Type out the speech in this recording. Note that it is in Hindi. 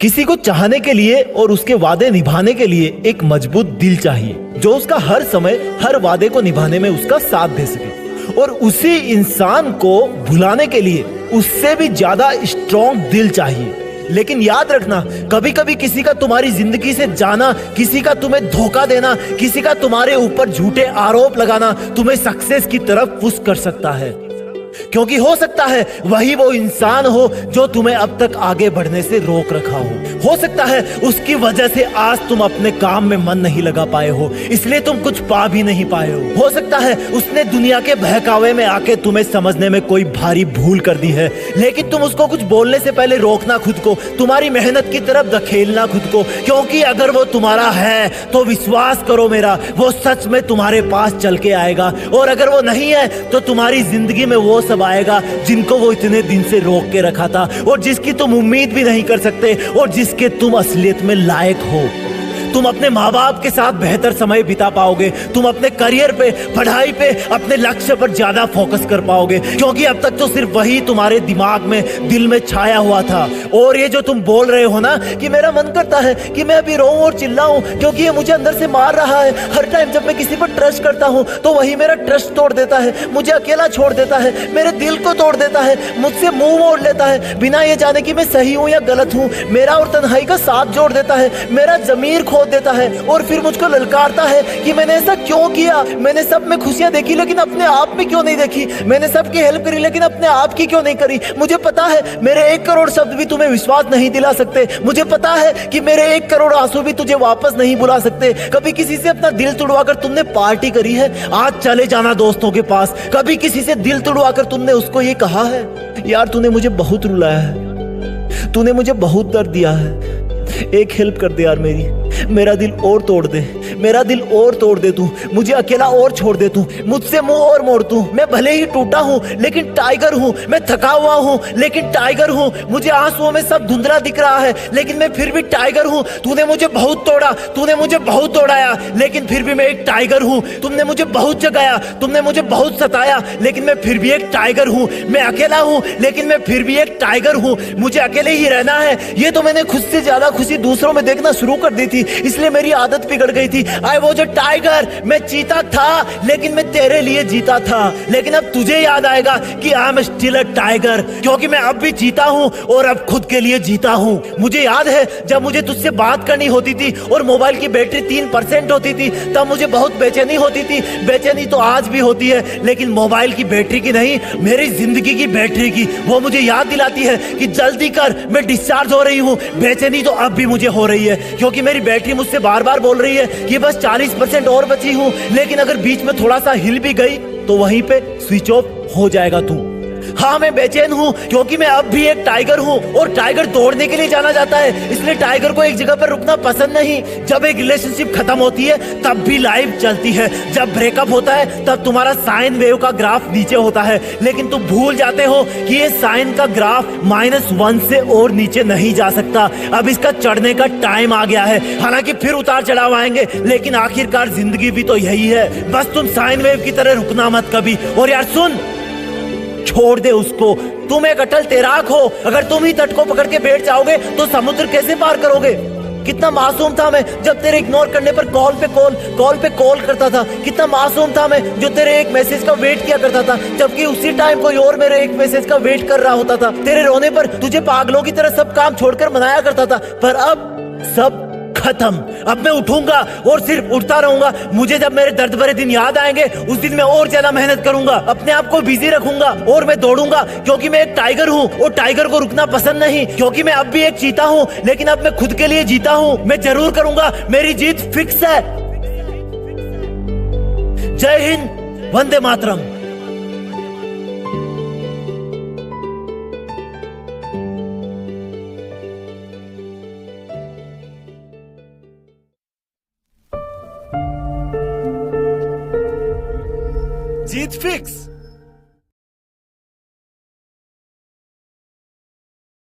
किसी को चाहने के लिए और उसके वादे निभाने के लिए एक मजबूत दिल चाहिए जो उसका हर समय हर वादे को निभाने में उसका साथ दे सके। और उसी इंसान को भुलाने के लिए उससे भी ज्यादा स्ट्रॉन्ग दिल चाहिए। लेकिन याद रखना, कभी कभी किसी का तुम्हारी जिंदगी से जाना, किसी का तुम्हें धोखा देना, किसी का तुम्हारे ऊपर झूठे आरोप लगाना तुम्हें सक्सेस की तरफ पुश कर सकता है, क्योंकि हो सकता है वही वो इंसान हो जो तुम्हें अब तक आगे बढ़ने से रोक रखा हो सकता है उसकी वजह से आज तुम अपने काम में मन नहीं लगा पाए हो, इसलिए तुम कुछ पा भी नहीं पाए हो सकता है उसने दुनिया के बहकावे में आके तुम्हें समझने में कोई भारी भूल कर दी है, लेकिन तुम उसको कुछ बोलने से पहले रोकना खुद को, तुम्हारी मेहनत की तरफ धकेलना खुद को, क्योंकि अगर वो तुम्हारा है तो विश्वास करो मेरा, वो सच में तुम्हारे पास चल के आएगा। और अगर वो नहीं है तो तुम्हारी जिंदगी में वो सब आएगा जिनको वो इतने दिन से रोक के रखा था, और जिसकी तुम उम्मीद भी नहीं कर सकते, और जिसके तुम असलियत में लायक हो। तुम अपने माँ बाप के साथ बेहतर समय बिता पाओगे, तुम अपने करियर पे, पढ़ाई पे, अपने लक्ष्य पर ज्यादा फोकस कर पाओगे, क्योंकि अब तक तो सिर्फ वही तुम्हारे दिमाग में, दिल में छाया हुआ था। और ये जो तुम बोल रहे हो ना कि मेरा मन करता है कि मैं अभी रोऊं और चिल्लाऊं क्योंकि ये मुझे अंदर से मार रहा है, हर टाइम जब मैं किसी पर ट्रस्ट करता हूं तो वही मेरा ट्रस्ट तोड़ देता है, मुझे अकेला छोड़ देता है, मेरे दिल को तोड़ देता है, मुझसे मुंह मोड़ लेता है बिना ये जाने कि मैं सही हूं या गलत हूं, मेरा और तन्हाई का साथ जोड़ देता है, मेरा जमीर खो देता है, और फिर मुझको ललकारता है कि मैंने ऐसा क्यों किया, मैंने सब में खुशियां देखी लेकिन अपने आप में क्यों नहीं देखी, मैंने सबकी हेल्प करी लेकिन अपने आप की क्यों नहीं करी। मुझे पता है मेरे 1 करोड़ शब्द भी तुम्हें विश्वास नहीं दिला सकते, मुझे पता है कि मेरे 1 करोड़ आंसू भी तुझे वापस नहीं बुला सकते। कभी किसी से अपना दिल तुड़वाकर तुमने पार्टी करी है, आज चले जाना दोस्तों के पास। कभी किसी से दिल तुड़वाकर तुमने उसको ये कहा है, यार तूने मुझे बहुत रुलाया है, तूने मुझे बहुत दर्द दिया है, एक हेल्प कर दे यार मेरा दिल और तोड़ दे, मेरा दिल और तोड़ दे तू, मुझे अकेला और छोड़ दे तू, मुझसे मुंह और मोड़ तू। मैं भले ही टूटा हूँ लेकिन टाइगर हूँ, मैं थका हुआ हूँ लेकिन टाइगर हूँ, मुझे आंसुओं में सब धुंधला दिख रहा है लेकिन मैं फिर भी टाइगर हूँ। तूने मुझे बहुत तोड़ा, तूने मुझे बहुत तोड़ाया, लेकिन फिर भी मैं एक टाइगर हूँ। तुमने मुझे बहुत जगाया, तुमने मुझे बहुत सताया, लेकिन मैं फिर भी एक टाइगर हूँ। मैं अकेला हूँ लेकिन मैं फिर भी एक टाइगर हूँ, मुझे अकेले ही रहना है। ये तो मैंने खुद से ज्यादा खुशी दूसरों में देखना शुरू कर दी थी, इसलिए मेरी आदत बिगड़ गई थी। आई वॉज अ टाइगर, मैं चीता था लेकिन मैं तेरे लिए जीता था। लेकिन अब तुझे याद आएगा कि I am still a tiger, क्योंकि मैं अब भी जीता हूँ और अब खुद के लिए जीता हूँ। मुझे याद है जब मुझे तुझसे बात करनी होती थी और मोबाइल की बैटरी 3% होती थी, तब मुझे बहुत बेचैनी होती थी। बेचैनी तो आज भी होती है, लेकिन मोबाइल की बैटरी की नहीं, मेरी जिंदगी की बैटरी की। वो मुझे याद दिलाती है कि जल्दी कर, मैं डिस्चार्ज हो रही हूँ। बेचैनी तो अब भी मुझे हो रही है, क्योंकि मेरी बैटरी मुझसे बार बार बोल रही है कि बस 40% और बची हूँ, लेकिन अगर बीच में थोड़ा सा हिल भी गई तो वहीं पे स्विच ऑफ हो जाएगा तू। हाँ, मैं बेचैन हूँ क्योंकि मैं अब भी एक टाइगर हूँ, और टाइगर दौड़ने के लिए जाना जाता है, इसलिए टाइगर को एक जगह पर रुकना पसंद नहीं। जब एक रिलेशनशिप खत्म होती है तब भी लाइफ चलती है, जब ब्रेकअप होता है तब तुम्हारा साइन वेव का ग्राफ नीचे होता है, लेकिन तुम भूल जाते हो कि ये साइन का ग्राफ -1 से और नीचे नहीं जा सकता। अब इसका चढ़ने का टाइम आ गया है। हालांकि फिर उतार चढ़ाव आएंगे, लेकिन आखिरकार जिंदगी भी तो यही है। बस तुम साइन वेव की तरह रुकना मत कभी। और यार सुन, छोड़ दे उसको, तुम एक अटल तैराक हो। अगर तुम ही तट को पकड़ के बैठ जाओगे तो समुद्र कैसे पार करोगे। कितना मासूम था मैं जब तेरे इग्नोर करने पर कॉल पे कॉल करता था। कितना मासूम था मैं जो तेरे एक मैसेज का वेट किया करता था, जबकि उसी टाइम कोई और मेरे एक मैसेज का वेट कर रहा होता था। तेरे रोने पर तुझे पागलों की तरह सब काम छोड़कर मनाया करता था, पर अब सब खत्म। अब मैं उठूंगा और सिर्फ उठता रहूंगा। मुझे जब मेरे दर्द भरे दिन याद आएंगे उस दिन मैं और ज्यादा मेहनत करूंगा, अपने आप को बिजी रखूंगा और मैं दौड़ूंगा, क्योंकि मैं एक टाइगर हूँ और टाइगर को रुकना पसंद नहीं। क्योंकि मैं अब भी एक चीता हूँ, लेकिन अब मैं खुद के लिए जीता हूँ। मैं जरूर करूंगा, मेरी जीत फिक्स है। जय हिंद, वंदे मातरम। जीत फिक्स।